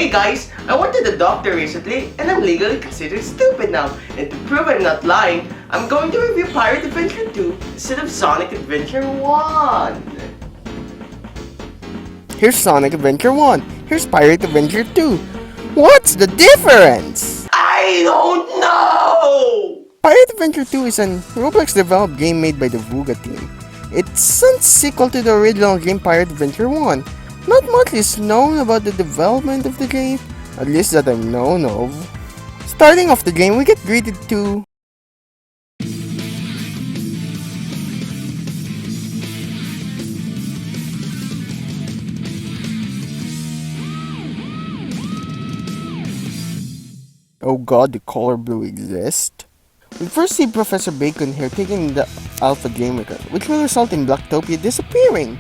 Hey guys, I went to the doctor recently and I'm legally considered stupid now. And to prove I'm not lying, I'm going to review Pirate Adventure 2 instead of Sonic Adventure 1. Here's Sonic Adventure 1. Here's Pirate Adventure 2. What's the difference? I don't know! Pirate Adventure 2 is an Roblox-developed game made by the Vuga team. It's a sequel to the original game Pirate Adventure 1. Not much is known about the development of the game, at least that I've known of. Starting off the game, we get greeted to oh god, the color blue exists? We first see Professor Bacon here taking the Alpha Gamer card, which will result in Blacktopia disappearing.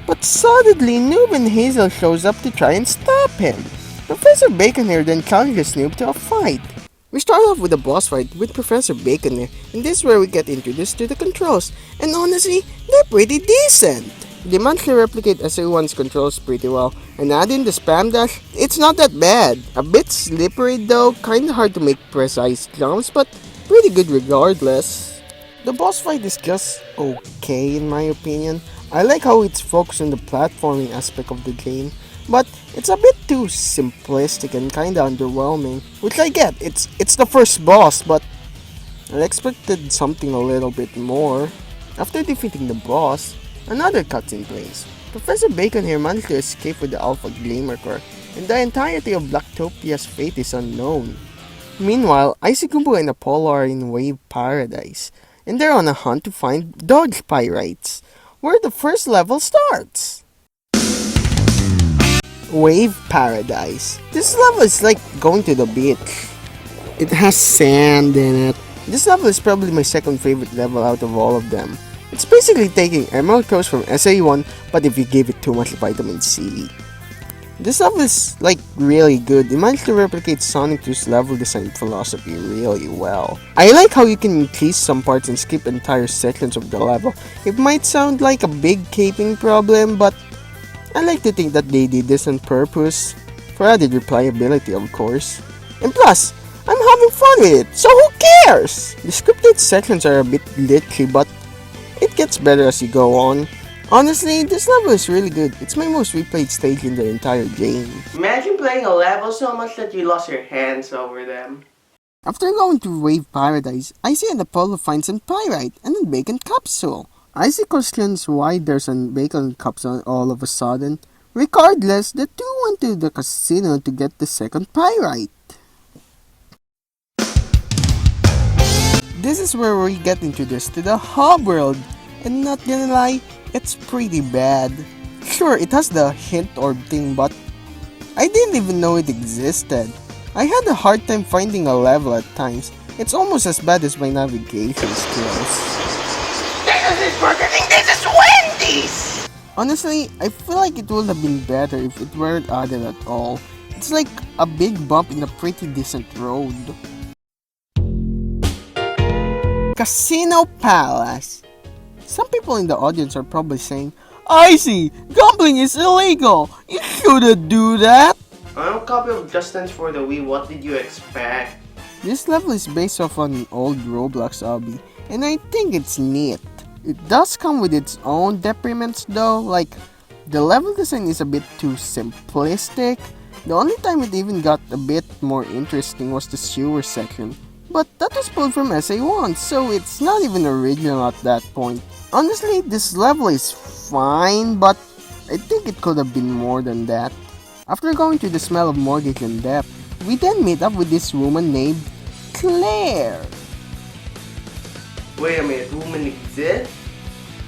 But suddenly, Noob and Hazel shows up to try and stop him. Professor Bacon here then challenges Noob to a fight. We start off with a boss fight with Professor Bacon here, and this is where we get introduced to the controls, and honestly, they're pretty decent. They managed to replicate SAO1's controls pretty well, and add in the spam dash, it's not that bad. A bit slippery though, kinda hard to make precise jumps, but pretty good regardless. The boss fight is just okay in my opinion. I like how it's focused on the platforming aspect of the game, but it's a bit too simplistic and kinda underwhelming, which I get, it's the first boss, but I expected something a little bit more. After defeating the boss, another cutscene plays. Professor Bacon here managed to escape with the Alpha Glamour core, and the entirety of Blacktopia's fate is unknown. Meanwhile, Icy Goombo and Apollo are in Wave Paradise, and they're on a hunt to find Dodge Pyrites, where the first level starts. Wave Paradise. This level is like going to the beach. It has sand in it. This level is probably my second favorite level out of all of them. It's basically taking Emerald Coast from SAE1, but if you give it too much vitamin C. This level is like really good. They managed to replicate Sonic 2's level design philosophy really well. I like how you can increase some parts and skip entire sections of the level. It might sound like a big caping problem, but I like to think that they did this on purpose. For added replayability, of course. And plus, I'm having fun with it, so who cares? The scripted sections are a bit glitchy, but it gets better as you go on. Honestly, this level is really good. It's my most replayed stage in the entire game. Imagine playing a level so much that you lost your hands over them. After going to Wave Paradise, Icy and Apollo finds a Pyrite and a Bacon capsule. Icy questions why there's a Bacon capsule all of a sudden. Regardless, the two went to the casino to get the second Pyrite. This is where we get introduced to the hub world, and not gonna lie, it's pretty bad. Sure, it has the hint orb thing, but I didn't even know it existed. I had a hard time finding a level at times. It's almost as bad as my navigation skills. This is Burger King, this is Wendy's! Honestly, I feel like it would have been better if it weren't added at all. It's like a big bump in a pretty decent road. Casinopolis. Some people in the audience are probably saying, Icy, gambling is illegal! You shouldn't do that! I'm a copy of Just Dance for the Wii, what did you expect? This level is based off an old Roblox hobby, and I think it's neat. It does come with its own depriments though, like the level design is a bit too simplistic. The only time it even got a bit more interesting was the sewer section. But that was pulled from SA1, so it's not even original at that point. Honestly, this level is fine, but I think it could have been more than that. After going to the smell of mortgage and debt, we then meet up with this woman named Claire. Wait a minute, woman exists?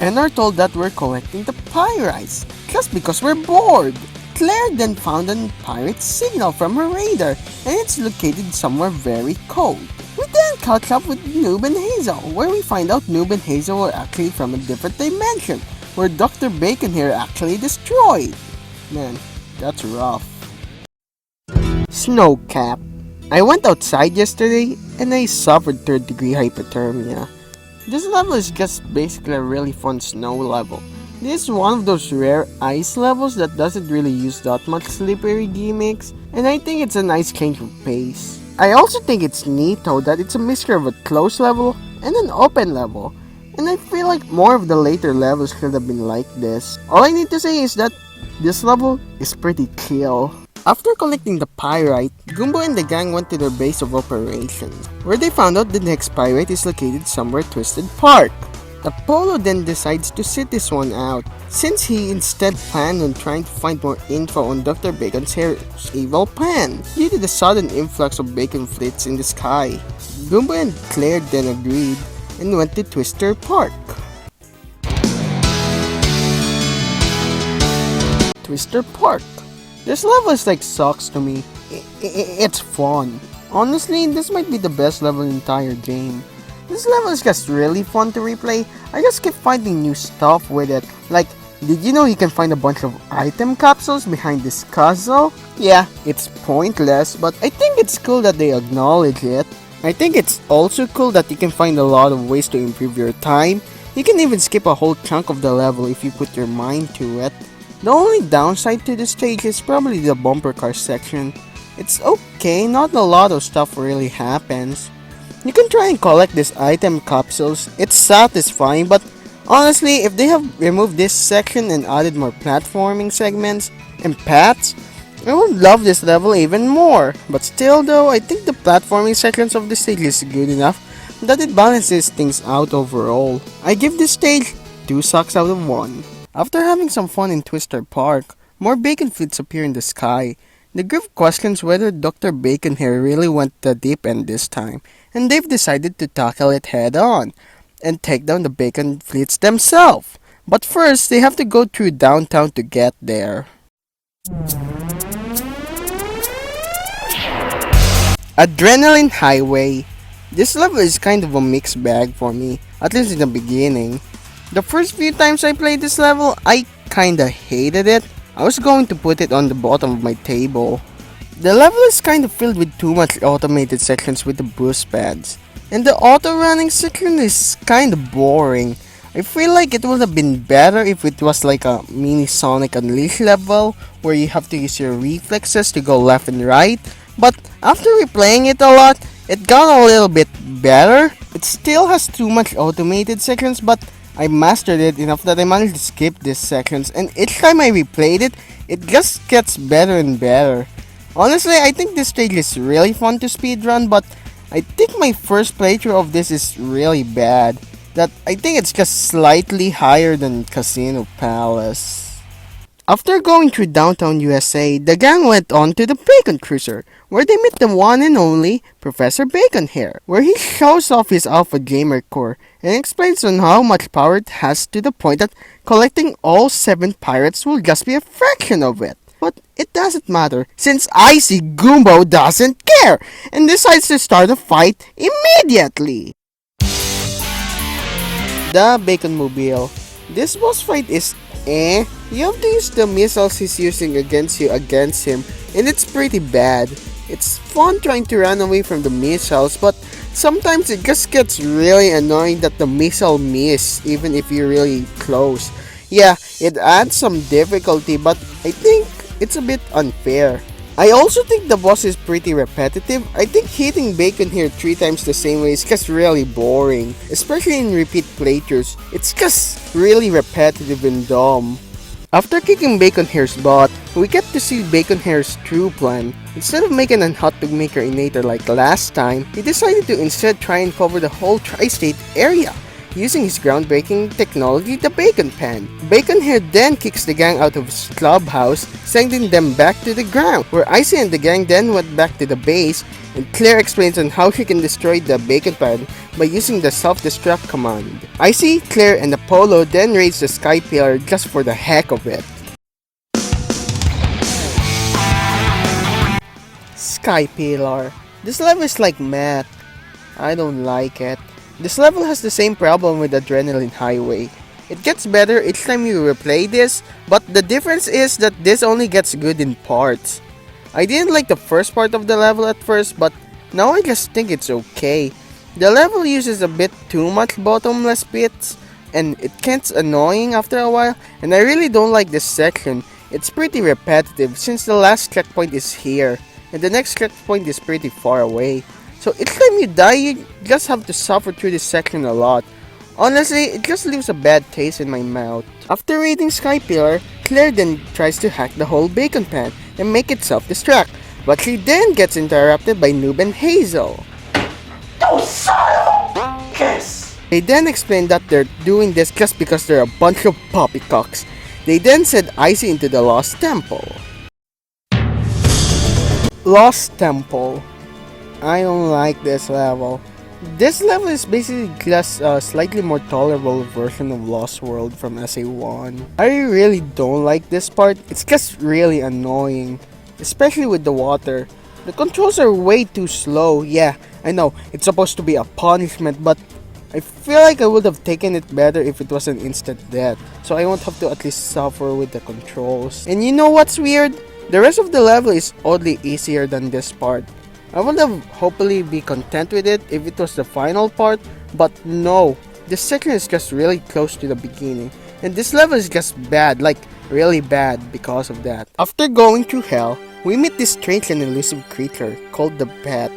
And are told that we're collecting the Pyrites, just because we're bored. Claire then found a pirate signal from her radar, and it's located somewhere very cold. We then catch up with Noob and Hazel, where we find out Noob and Hazel were actually from a different dimension, where Dr. Bacon here actually destroyed. Man, that's rough. Snowcap. I went outside yesterday, and I suffered 3rd degree hypothermia. This level is just basically a really fun snow level. This is one of those rare ice levels that doesn't really use that much slippery gimmicks, and I think it's a nice change of pace. I also think it's neat though that it's a mixture of a closed level and an open level, and I feel like more of the later levels should have been like this. All I need to say is that this level is pretty chill. After collecting the Pyrite, Goombo and the gang went to their base of operations, where they found out the next Pyrite is located somewhere Twisted Park. Apollo then decides to sit this one out, since he instead planned on trying to find more info on Dr. Bacon's hair's evil plan, due to the sudden influx of bacon fleets in the sky. Goombo and Claire then agreed, and went to Twister Park. Twister Park. This level is like sucks to me. It's fun. Honestly, this might be the best level in the entire game. This level is just really fun to replay. I just keep finding new stuff with it. Like, did you know you can find a bunch of item capsules behind this castle? Yeah, it's pointless, but I think it's cool that they acknowledge it. I think it's also cool that you can find a lot of ways to improve your time. You can even skip a whole chunk of the level if you put your mind to it. The only downside to this stage is probably the bumper car section. It's okay, not a lot of stuff really happens. You can try and collect these item capsules, it's satisfying, but honestly, if they have removed this section and added more platforming segments and paths, I would love this level even more. But still though, I think the platforming sections of the stage is good enough that it balances things out overall. I give this stage 2 socks out of 1. After having some fun in Twister Park, more bacon fleets appear in the sky. The group questions whether Dr. Bacon here really went the deep end this time, and they've decided to tackle it head on and take down the bacon fleets themselves. But first, they have to go through downtown to get there. Adrenaline Highway. This level is kind of a mixed bag for me, at least in the beginning. The first few times I played this level, I kinda hated it. I was going to put it on the bottom of my table. The level is kind of filled with too much automated sections with the boost pads. And the auto running section is kinda boring. I feel like it would have been better if it was like a mini Sonic Unleashed level, where you have to use your reflexes to go left and right. But after replaying it a lot, it got a little bit better. It still has too much automated sections, but I mastered it enough that I managed to skip these sections, and each time I replayed it, it just gets better and better. Honestly, I think this stage is really fun to speedrun, but I think my first playthrough of this is really bad. That I think it's just slightly higher than Casinopolis. After going through downtown USA, the gang went on to the Bacon Cruiser, where they meet the one and only Professor Bacon here, where he shows off his Alpha Gamer core and explains on how much power it has, to the point that collecting all 7 pirates will just be a fraction of it. But it doesn't matter, since Icy Goombo doesn't care and decides to start a fight immediately. The Bacon Mobile. This boss fight is you have to use the missiles he's using against him, and it's pretty bad. It's fun trying to run away from the missiles, but sometimes it just gets really annoying that the missile miss even if you're really close. Yeah, it adds some difficulty, but I think it's a bit unfair. I also think the boss is pretty repetitive. I think hitting Bacon here 3 times the same way is just really boring, especially in repeat playthroughs. It's just really repetitive and dumb. After kicking Bacon Hair's butt, we get to see Bacon Hair's true plan. Instead of making an hot dog maker innator like last time, he decided to instead try and cover the whole tri-state area, using his groundbreaking technology, the Bacon Pan. Bacon Hair then kicks the gang out of his clubhouse, sending them back to the ground, where Icy and the gang then went back to the base, and Claire explains on how she can destroy the Bacon Pan by using the self-destruct command. Icy, Claire, and Apollo then raise the Sky Pillar just for the heck of it. Sky Pillar. This level is like math. I don't like it. This level has the same problem with Adrenaline Highway. It gets better each time you replay this, but the difference is that this only gets good in parts. I didn't like the first part of the level at first, but now I just think it's okay. The level uses a bit too much bottomless pits, and it gets annoying after a while, and I really don't like this section. It's pretty repetitive since the last checkpoint is here. and the next checkpoint is pretty far away. So each time you die, you just have to suffer through this section a lot. Honestly, it just leaves a bad taste in my mouth. After raiding Sky Pillar, Claire then tries to hack the whole bacon pan and make it self-destruct, but she then gets interrupted by Noob and Hazel. Oh, son of a kiss! They then explain that they're doing this just because they're a bunch of poppycocks. They then send Icy into the Lost Temple. Lost Temple. I don't like this level. This level is basically just a slightly more tolerable version of Lost World from SA1. I really don't like this part. It's just really annoying, especially with the water. The controls are way too slow. Yeah, I know, it's supposed to be a punishment, but I feel like I would have taken it better if it was an instant death, so I won't have to at least suffer with the controls. And you know what's weird? The rest of the level is oddly easier than this part. I would have hopefully be content with it if it was the final part, but no. This section is just really close to the beginning, and this level is just bad, like really bad because of that. After going through hell, we meet this strange and elusive creature called the Pet,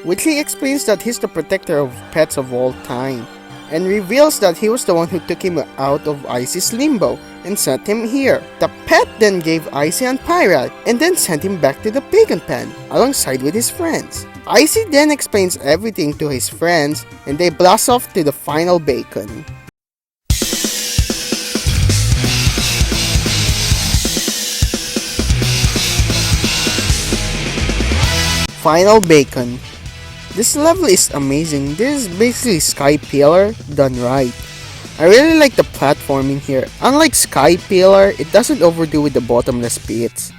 which he explains that he's the protector of pets of all time, and reveals that he was the one who took him out of Icy's limbo and sent him here. The Pet then gave Icy and Pyrite and then sent him back to the bacon pan alongside with his friends. Icy then explains everything to his friends and they blast off to the final bacon. Final bacon. This level is amazing. This is basically Sky Pillar done right. I really like the platforming here. Unlike Sky Pillar, it doesn't overdo with the bottomless pits.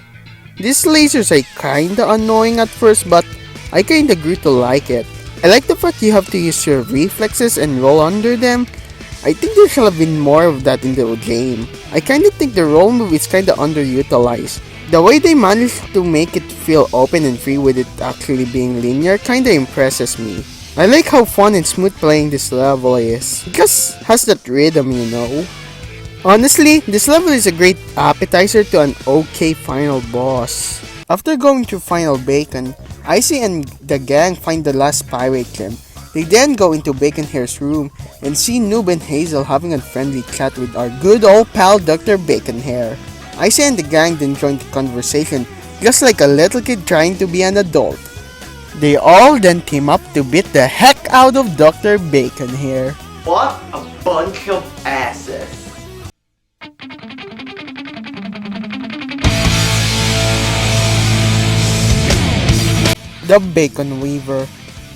These lasers are kinda annoying at first, but I kinda grew to like it. I like the fact you have to use your reflexes and roll under them. I think there should have been more of that in the game. I kinda think the roll move is kinda underutilized. The way they managed to make it feel open and free with it actually being linear kinda impresses me. I like how fun and smooth playing this level is. It just has that rhythm, you know. Honestly, this level is a great appetizer to an okay final boss. After going through Final Bacon, Icy and the gang find the last pirate gem. They then go into Bacon Hair's room and see Noob and Hazel having a friendly chat with our good old pal Dr. Bacon Hair. Icy and the gang then join the conversation, just like a little kid trying to be an adult. They all then team up to beat the heck out of Dr. Bacon Hair. What a bunch of asses. The Bacon Weaver.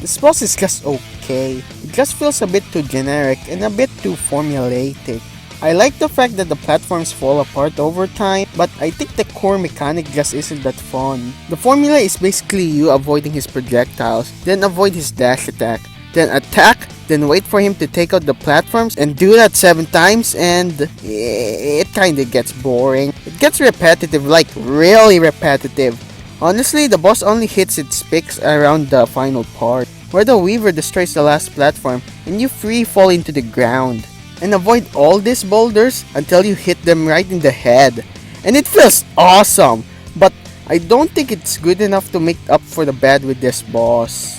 This boss is just okay. It just feels a bit too generic and a bit too formulaic. I like the fact that the platforms fall apart over time, but I think the core mechanic just isn't that fun. The formula is basically you avoiding his projectiles, then avoid his dash attack, then attack, then wait for him to take out the platforms and do that 7 times, and it kinda gets boring. It gets repetitive, like really repetitive. Honestly, the boss only hits its peaks around the final part, where the Weaver destroys the last platform and you free fall into the ground. And avoid all these boulders until you hit them right in the head. And it feels awesome, but I don't think it's good enough to make up for the bad with this boss.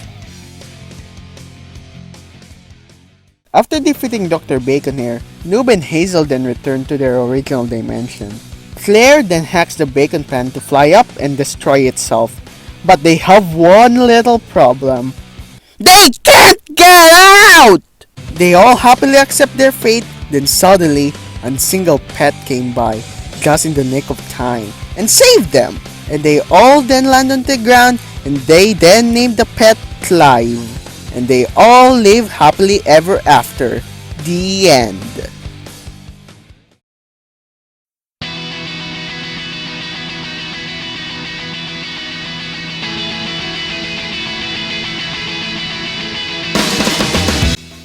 After defeating Dr. Bacon Hair, Noob and Hazel then return to their original dimension. Claire then hacks the bacon pan to fly up and destroy itself, but they have one little problem. They can't get out! They all happily accept their fate, then suddenly, a single pet came by, just in the nick of time, and saved them! And they all then land on the ground, and they then named the pet Clive. And they all live happily ever after. The end.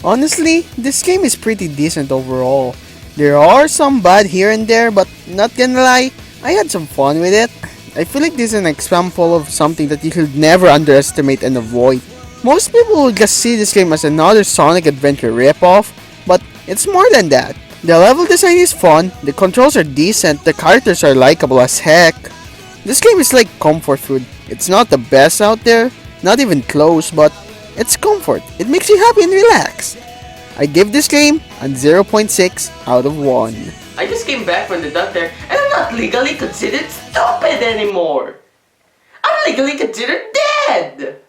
Honestly, this game is pretty decent overall. There are some bad here and there, but not gonna lie, I had some fun with it. I feel like this is an example of something that you should never underestimate and avoid. Most people would just see this game as another Sonic Adventure ripoff, but it's more than that. The level design is fun, the controls are decent, the characters are likable as heck. This game is like comfort food. It's not the best out there, not even close, but it's comfort. It makes you happy and relaxed. I give this game a 0.6 out of 1. I just came back from the doctor and I'm not legally considered stupid anymore. I'm legally considered dead!